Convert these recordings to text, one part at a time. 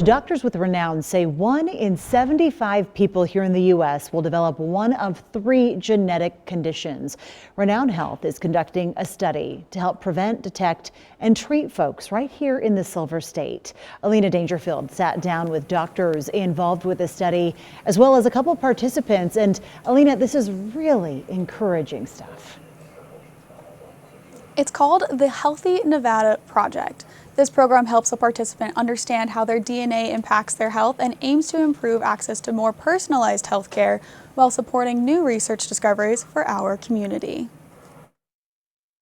Doctors with Renown say 1 in 75 people here in the U.S. will develop one of 3 genetic conditions. Renown Health is conducting a study to help prevent, detect, and treat folks right here in the Silver State. Alina Dangerfield sat down with doctors involved with the study, as well as a couple participants. And Alina, this is really encouraging stuff. It's called the Healthy Nevada Project. This program helps a participant understand how their DNA impacts their health and aims to improve access to more personalized health care while supporting new research discoveries for our community.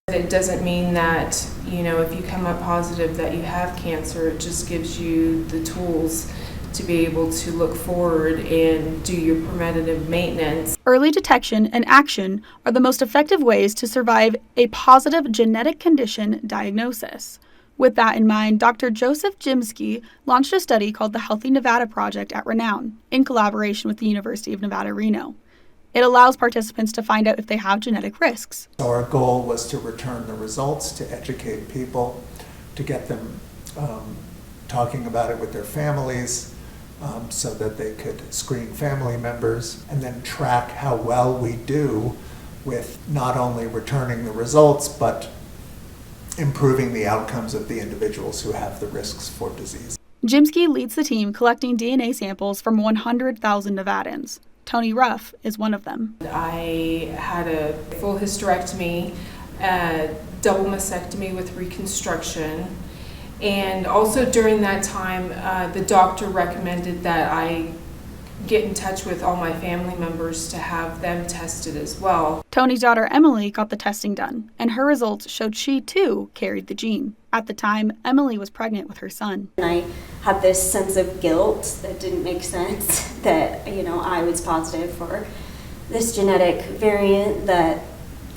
It doesn't mean that, if you come up positive that you have cancer. It just gives you the tools to be able to look forward and do your preventative maintenance. Early detection and action are the most effective ways to survive a positive genetic condition diagnosis. With that in mind, Dr. Joseph Jimsky launched a study called the Healthy Nevada Project at Renown in collaboration with the University of Nevada, Reno. It allows participants to find out if they have genetic risks. So our goal was to return the results, to educate people, to get them talking about it with their families, so that they could screen family members and then track how well we do with not only returning the results, but improving the outcomes of the individuals who have the risks for disease. Jimsky leads the team collecting DNA samples from 100,000 Nevadans. Tony Ruff is one of them. I had a full hysterectomy, a double mastectomy with reconstruction. And also during that time, the doctor recommended that I get in touch with all my family members to have them tested as well. Tony's daughter Emily got the testing done, and her results showed she too carried the gene. At the time, Emily was pregnant with her son. And I had this sense of guilt that didn't make sense that, I was positive for this genetic variant that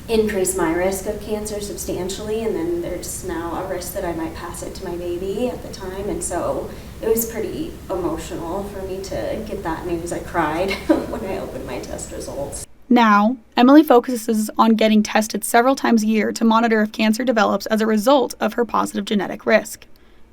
increased my risk of cancer substantially, and then there's now a risk that I might pass it to my baby at the time, and so it was pretty emotional for me to get that news. I cried when I opened my test results. Now, Emily focuses on getting tested several times a year to monitor if cancer develops as a result of her positive genetic risk.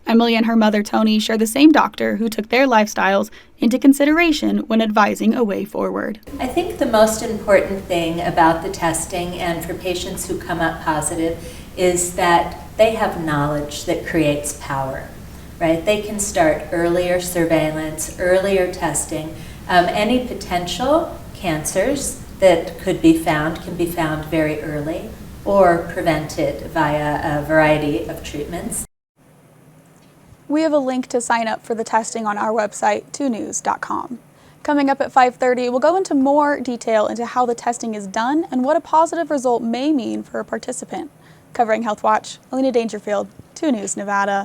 Emily and her mother, Tony, share the same doctor who took their lifestyles into consideration when advising a way forward. I think the most important thing about the testing and for patients who come up positive is that they have knowledge that creates power, right? They can start earlier surveillance, earlier testing. Any potential cancers that could be found can be found very early or prevented via a variety of treatments. We have a link to sign up for the testing on our website, 2news.com. Coming up at 5:30, we'll go into more detail into how the testing is done and what a positive result may mean for a participant. Covering Health Watch, Alina Dangerfield, 2 News Nevada.